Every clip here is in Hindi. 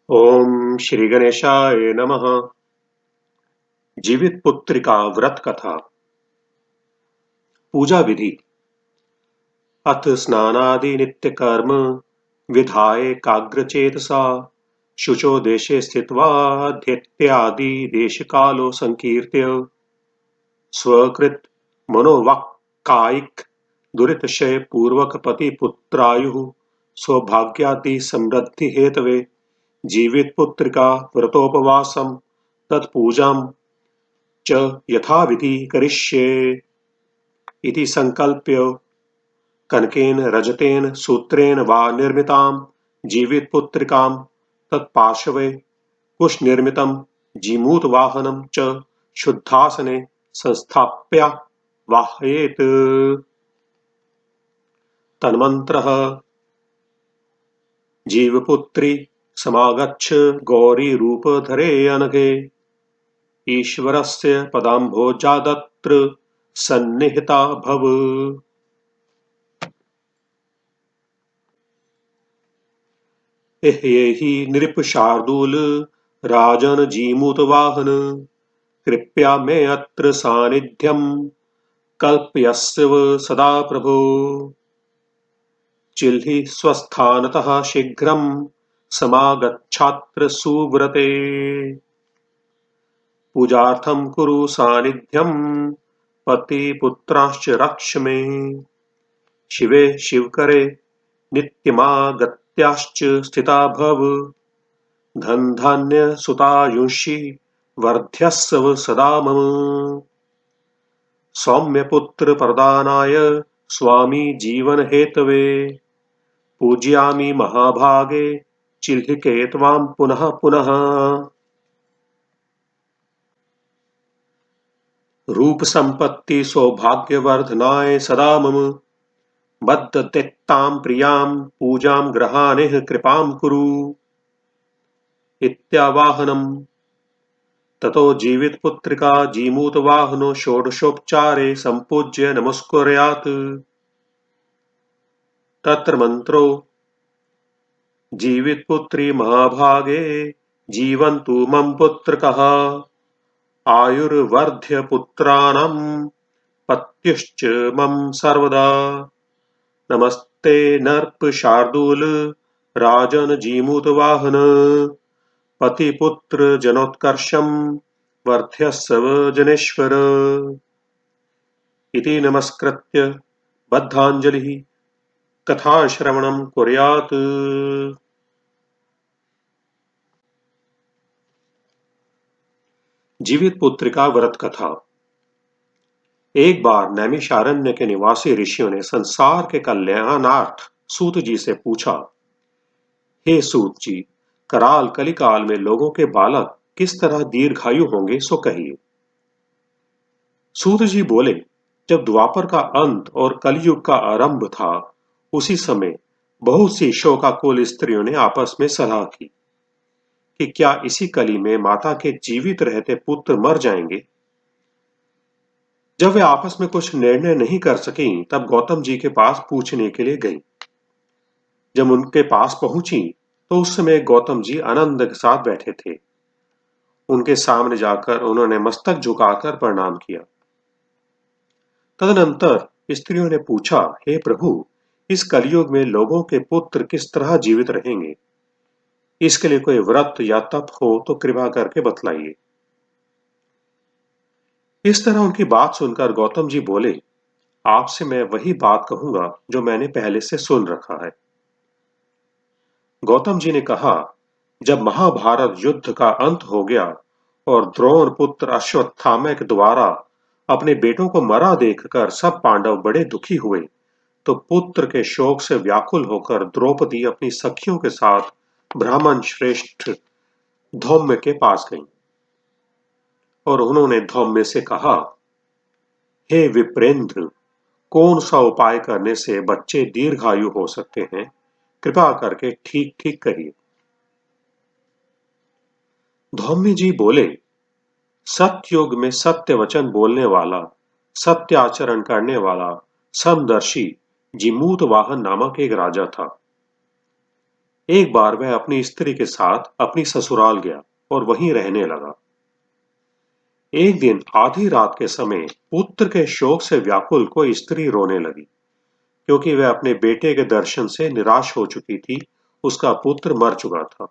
ओम श्री गणेशाय नमः। जीवित पुत्रिका व्रत कथा। पूजा विधि। अथ स्नानादि नित्य कर्म विधाय काग्रचेतसा शुचो देशे स्थित्वा ध्येत्यादि देश कालो संकीर्त्य स्वकृत मनोवाक्कायिक दुरितशय पूर्वक पति पुत्रायु सौभाग्यादि समृद्धि हेतवे जीवित पुत्रिका व्रतोपवासम तत्पूजां च यथाविधि करिष्ये इति संकल्प्य कनकेन रजतेन सूत्रेण वा निर्मितां जीवितपुत्रिकां तत्पार्श्वे कुशनिर्मितं जीमूतवाहनं च शुद्धासने संस्थाप्यावाहयेत्। तन्मन्त्रः। जीवपुत्री समागच्छ गौरीरूपधरे अनघे ईश्वरस्य पदाम्भोजादत्र सन्निहिता भव। एहि नृप शार्दूल राजन जीमूतवाहन कृपया मे अत्र सानिध्यं कल्पयस्व सदा प्रभो। चिल्हि स्वस्थानतः शीघ्रं समागच्छात्र सुव्रते पूजार्थं कुरु सानिध्यं पतिपुत्रांश्च रक्ष मे शिवे शिवकरे नित्यमागत्याश्च स्थिता भव धन सुतायुषि वर्ध्यस्व सदा मम सौम्यपुत्र प्रदानाय स्वामी जीवन हेतवे पूजयामि महाभागे चिल्हिके त्वां पुनः पुनः। रूप संपत्ति सौभाग्यवर्धनाय सदा मम बद्धतेक्तां प्रियां पूजां ग्रहाणेः कृपां कुरु इत्यावाहनम्। ततो जीवितपुत्रिका जीमूतवाहनो षोडशोपचारे सम्पूज्य नमस्कुर्यात्। तत्र मन्त्रो जीवितपुत्री महाभागे जीवन्तु मम पुत्रकः आयुर्वर्ध्य पुत्राणां पत्युश्च मम सर्वदा नमस्ते नर्प शार्दूल राजन जीमूतवाहन पतिपुत्र जनोत्कर्षं वर्ध्यस्व जनेश्वर इति नमस्कृत्य बद्धांजलिः कथाश्रवणं कुर्यात्। जीवित पुत्रिका व्रत कथा। एक बार नैमिषारण्य के निवासी ऋषियों ने संसार के कल्याणार्थ सूत जी से पूछा, हे सूत जी, कराल कलिकाल में लोगों के बालक किस तरह दीर्घायु होंगे सो कहिए। सूत जी बोले, जब द्वापर का अंत और कलयुग का आरंभ था उसी समय बहुत सी शोकाकुल स्त्रियों ने आपस में सलाह की कि क्या इसी कली में माता के जीवित रहते पुत्र मर जाएंगे। जब वे आपस में कुछ निर्णय नहीं कर सकी तब गौतम जी के पास पूछने के लिए गई। जब उनके पास पहुंची तो उस समय गौतम जी आनंद के साथ बैठे थे। उनके सामने जाकर उन्होंने मस्तक झुकाकर प्रणाम किया। तदनंतर स्त्रियों ने पूछा, हे प्रभु, इस कलयुग में लोगों के पुत्र किस तरह जीवित रहेंगे? इसके लिए कोई व्रत या तप हो तो कृपा करके बतलाइए। इस तरह उनकी बात सुनकर गौतम जी बोले, आपसे मैं वही बात कहूंगा जो मैंने पहले से सुन रखा है। गौतम जी ने कहा, जब महाभारत युद्ध का अंत हो गया और द्रोण पुत्र अश्वत्थामा के द्वारा अपने बेटों को मरा देखकर सब पांडव बड़े दुखी हुए तो पुत्र के शोक से व्याकुल होकर द्रौपदी अपनी सखियों के साथ ब्राह्मण श्रेष्ठ धौम्य के पास गईं और उन्होंने धौम्य से कहा, हे विप्रेंद्र, कौन सा उपाय करने से बच्चे दीर्घायु हो सकते हैं? कृपा करके ठीक ठीक करिए। धौम्य जी बोले, सतयुग में सत्य वचन बोलने वाला, सत्य आचरण करने वाला, समदर्शी जीमूत वाहन नामक एक राजा था। एक बार वह अपनी स्त्री के साथ अपनी ससुराल गया और वहीं रहने लगा। एक दिन आधी रात के समय पुत्र के शोक से व्याकुल कोई स्त्री रोने लगी, क्योंकि वह अपने बेटे के दर्शन से निराश हो चुकी थी। उसका पुत्र मर चुका था।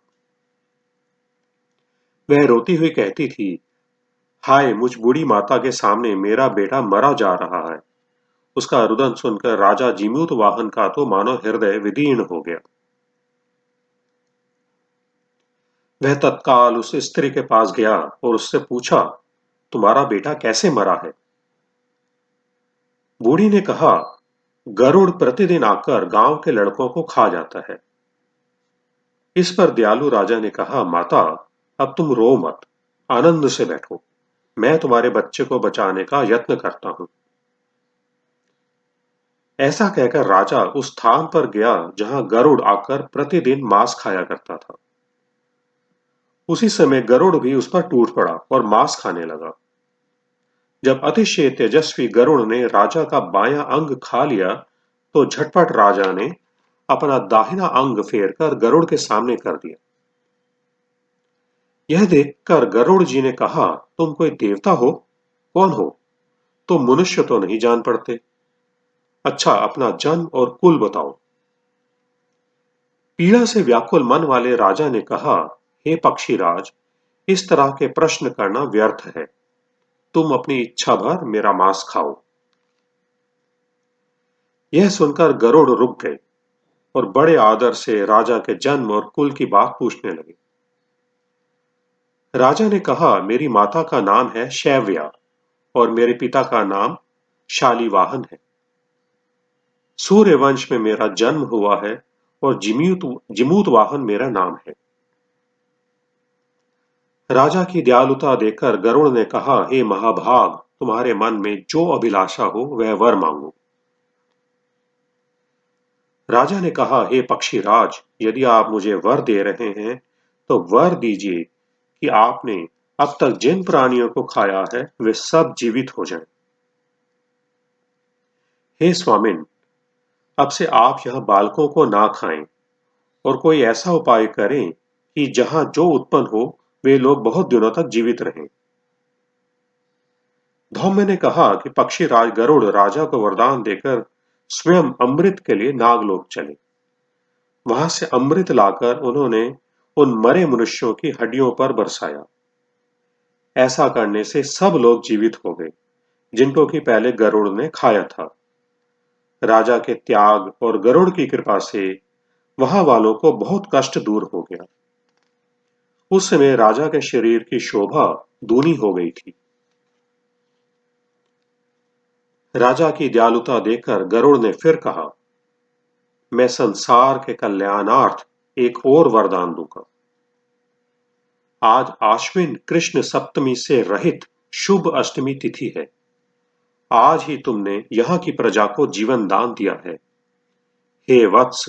वह रोती हुई कहती थी, हाय, मुझ बूढ़ी माता के सामने मेरा बेटा मरा जा रहा है। उसका रुदन सुनकर राजा जीमूत वाहन का तो मानो हृदय विदीर्ण हो गया। वह तत्काल उस स्त्री के पास गया और उससे पूछा, तुम्हारा बेटा कैसे मरा है? बूढ़ी ने कहा, गरुड़ प्रतिदिन आकर गांव के लड़कों को खा जाता है। इस पर दयालु राजा ने कहा, माता, अब तुम रो मत, आनंद से बैठो। मैं तुम्हारे बच्चे को बचाने का यत्न करता हूं। ऐसा कहकर राजा उस स्थान पर गया जहां गरुड़ आकर प्रतिदिन मांस खाया करता था। उसी समय गरुड़ भी उस पर टूट पड़ा और मांस खाने लगा। जब अतिशय तेजस्वी गरुड़ ने राजा का बायां अंग खा लिया, तो झटपट राजा ने अपना दाहिना अंग फेरकर गरुड़ के सामने कर दिया। यह देखकर गरुड़ जी ने कहा, तुम कोई देवता हो? कौन हो? तुम मनुष्य तो नहीं जान पड़ते। अच्छा, अपना जन्म और कुल बताओ। पीड़ा से व्याकुल मन वाले राजा ने कहा, हे पक्षीराज, इस तरह के प्रश्न करना व्यर्थ है। तुम अपनी इच्छा भर मेरा मांस खाओ। यह सुनकर गरुड़ रुक गए और बड़े आदर से राजा के जन्म और कुल की बात पूछने लगे। राजा ने कहा, मेरी माता का नाम है शैव्या और मेरे पिता का नाम शालीवाहन है। सूर्य वंश में मेरा जन्म हुआ है और जिमूत वाहन मेरा नाम है। राजा की दयालुता देखकर गरुड़ ने कहा, हे महाभाग, तुम्हारे मन में जो अभिलाषा हो वह वर मांगो। राजा ने कहा, हे पक्षीराज, यदि आप मुझे वर दे रहे हैं तो वर दीजिए कि आपने अब तक जिन प्राणियों को खाया है वे सब जीवित हो जाएं। हे स्वामिन, अब से आप यहां बालकों को ना खाएं और कोई ऐसा उपाय करें कि जहां जो उत्पन्न हो वे लोग बहुत दिनों तक जीवित रहें। धौम्य ने कहा कि पक्षीराज गरुड़ राजा को वरदान देकर स्वयं अमृत के लिए नागलोक चले। वहां से अमृत लाकर उन्होंने उन मरे मनुष्यों की हड्डियों पर बरसाया। ऐसा करने से सब लोग जीवित हो गए जिनको कि पहले गरुड़ ने खाया था। राजा के त्याग और गरुड़ की कृपा से वहां वालों को बहुत कष्ट दूर हो गया। उस समय राजा के शरीर की शोभा दूनी हो गई थी। राजा की दयालुता देखकर गरुड़ ने फिर कहा, मैं संसार के कल्याणार्थ एक और वरदान दूंगा। आज आश्विन कृष्ण सप्तमी से रहित शुभ अष्टमी तिथि है। आज ही तुमने यहाँ की प्रजा को जीवन दान दिया है। हे वत्स,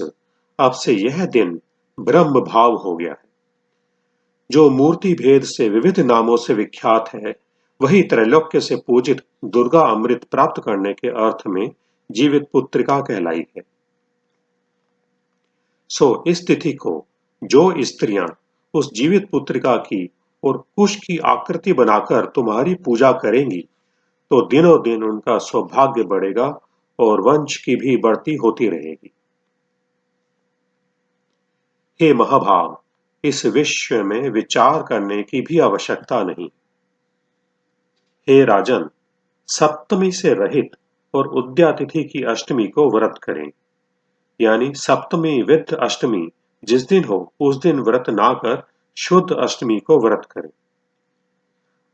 अब से यह दिन ब्रह्म भाव हो गया है। जो मूर्ति भेद से विविध नामों से विख्यात है, वही त्रैलोक्य से पूजित दुर्गा अमृत प्राप्त करने के अर्थ में जीवित पुत्रिका कहलाई है। सो इस तिथि को जो स्त्रियां उस जीवित पुत्रिका की और कुश की आकृति बनाकर तुम्हारी पूजा करेंगी, तो दिनों दिन उनका सौभाग्य बढ़ेगा और वंश की भी बढ़ती होती रहेगी। हे महाभाग, इस विश्व में विचार करने की भी आवश्यकता नहीं। हे राजन, सप्तमी से रहित और उद्या तिथि की अष्टमी को व्रत करें। यानी सप्तमी विद्ध अष्टमी जिस दिन हो उस दिन व्रत ना कर शुद्ध अष्टमी को व्रत करें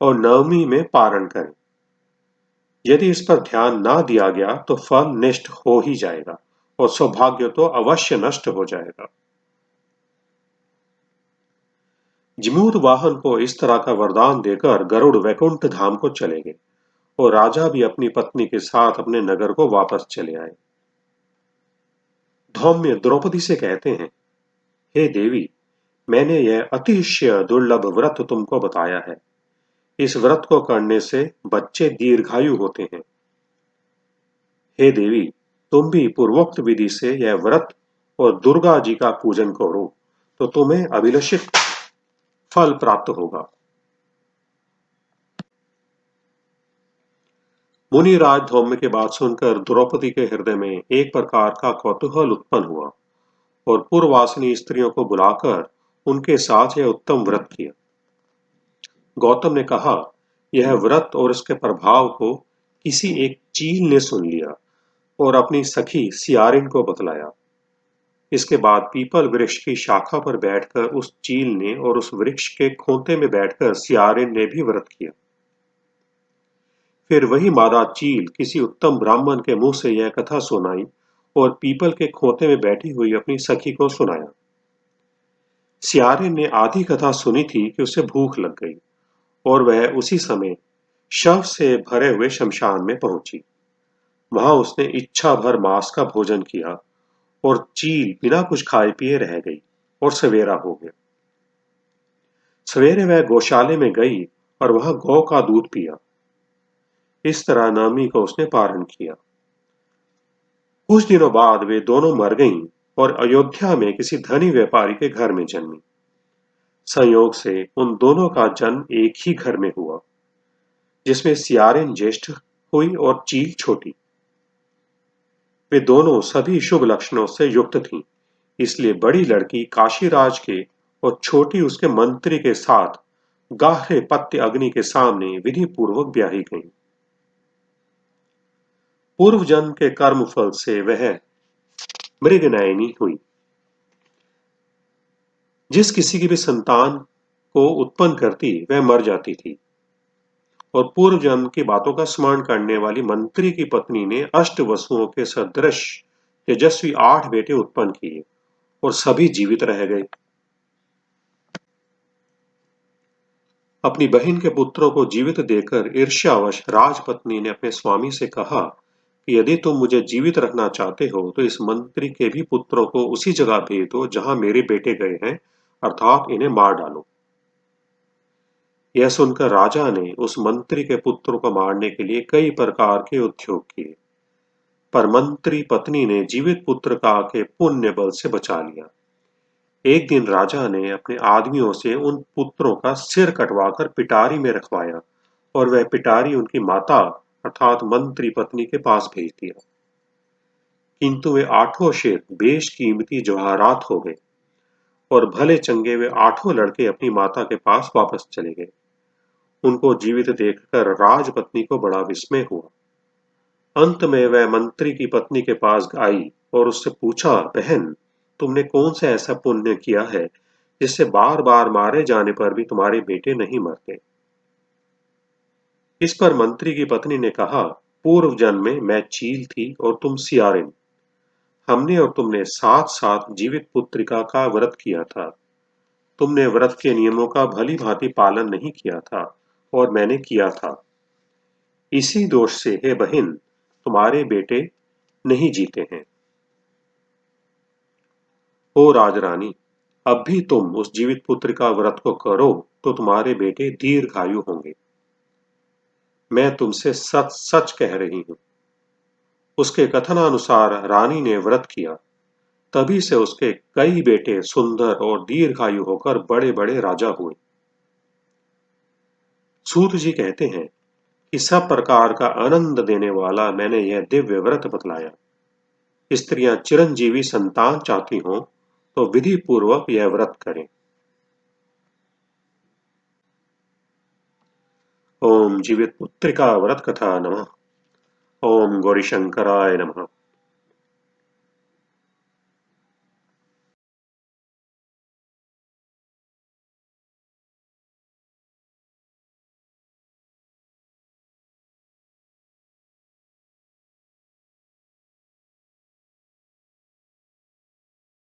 और नवमी में पारण करें। यदि इस पर ध्यान ना दिया गया तो फल नष्ट हो ही जाएगा और सौभाग्य तो अवश्य नष्ट हो जाएगा। जिमूत वाहन को इस तरह का वरदान देकर गरुड़ वैकुंठ धाम को चले गए और राजा भी अपनी पत्नी के साथ अपने नगर को वापस चले आए। धौम्य द्रौपदी से कहते हैं, हे देवी, मैंने यह अतिशय दुर्लभ व्रत तुमको बताया है। इस व्रत को करने से बच्चे दीर्घायु होते हैं। हे देवी, तुम भी पूर्वोक्त विधि से यह व्रत और दुर्गा जी का पूजन करो तो तुम्हें अभिलषित फल प्राप्त होगा। मुनिराज धौम्य की बात सुनकर द्रौपदी के हृदय में एक प्रकार का कौतूहल उत्पन्न हुआ और पूर्ववासिनी स्त्रियों को बुलाकर उनके साथ यह उत्तम व्रत किया। गौतम ने कहा, यह व्रत और इसके प्रभाव को किसी एक चील ने सुन लिया और अपनी सखी सियारिन को बतलाया। इसके बाद पीपल वृक्ष की शाखा पर बैठकर उस चील ने और उस वृक्ष के खोते में बैठकर सियारिन ने भी व्रत किया। फिर वही मादा चील किसी उत्तम ब्राह्मण के मुंह से यह कथा सुनाई और पीपल के खोते में बैठी हुई अपनी सखी को सुनाया। सियारिन ने आधी कथा सुनी थी कि उसे भूख लग गई और वह उसी समय शव से भरे हुए शमशान में पहुंची। वहां उसने इच्छा भर मांस का भोजन किया और चील बिना कुछ खाए पिए रह गई और सवेरा हो गया। सवेरे वह गौशाले में गई और वहां गौ का दूध पिया। इस तरह नवमी को उसने पारण किया। कुछ दिनों बाद वे दोनों मर गईं और अयोध्या में किसी धनी व्यापारी के घर में जन्मी। संयोग से उन दोनों का जन्म एक ही घर में हुआ, जिसमें सियारिन ज्येष्ठ हुई और चील छोटी। वे दोनों सभी शुभ लक्षणों से युक्त थीं, इसलिए बड़ी लड़की काशीराज के और छोटी उसके मंत्री के साथ गाढ़े पत्य अग्नि के सामने विधि पूर्वक ब्याही गईं। पूर्व जन्म के कर्म फल से वह मृगनयनी हुई। जिस किसी की भी संतान को उत्पन्न करती वह मर जाती थी और पूर्व जन्म की बातों का स्मरण करने वाली मंत्री की पत्नी ने अष्ट वसुओं के सदृश तेजस्वी 8 बेटे उत्पन्न किए और सभी जीवित रह गए। अपनी बहन के पुत्रों को जीवित देखकर ईर्ष्यावश राजपत्नी ने अपने स्वामी से कहा कि यदि तुम मुझे जीवित रखना चाहते हो तो इस मंत्री के भी पुत्रों को उसी जगह भेज दो जहां मेरे बेटे गए हैं, अर्थात इन्हें मार डालो। यह सुनकर राजा ने उस मंत्री के पुत्रों को मारने के लिए कई प्रकार के उद्योग किए, पर मंत्री पत्नी ने जीवित पुत्र का के पुण्य बल से बचा लिया। एक दिन राजा ने अपने आदमियों से उन पुत्रों का सिर कटवाकर पिटारी में रखवाया और वह पिटारी उनकी माता अर्थात मंत्री पत्नी के पास भेज दिया। किंतु वे 8 शेर बेशकीमती जवाहरात हो गए और भले चंगे वे 8 लड़के अपनी माता के पास वापस चले गए। उनको जीवित देखकर राजपत्नी को बड़ा विस्मय हुआ। अंत में वह मंत्री की पत्नी के पास आई और उससे पूछा, बहन, तुमने कौन सा ऐसा पुण्य किया है जिससे बार बार मारे जाने पर भी तुम्हारे बेटे नहीं मरते। इस पर मंत्री की पत्नी ने कहा, पूर्व जन्म में मैं चील थी और तुम सियारिन। हमने और तुमने साथ साथ जीवित पुत्रिका का व्रत किया था। तुमने व्रत के नियमों का भली भांति पालन नहीं किया था और मैंने किया था। इसी दोष से हे बहन तुम्हारे बेटे नहीं जीते हैं। ओ राजरानी, अब भी तुम उस जीवित पुत्र का व्रत को करो तो तुम्हारे बेटे दीर्घायु होंगे। मैं तुमसे सच सच कह रही हूं। उसके कथनानुसार रानी ने व्रत किया। तभी से उसके कई बेटे सुंदर और दीर्घायु होकर बड़े बड़े राजा हुए। सूत जी कहते हैं कि सब प्रकार का आनंद देने वाला मैंने यह दिव्य व्रत बतलाया। स्त्रियां चिरंजीवी संतान चाहती हों तो विधि पूर्वक यह व्रत करें। ओम जीवित पुत्रिका व्रत कथा नमः। ओम गौरी शंकराय नमः।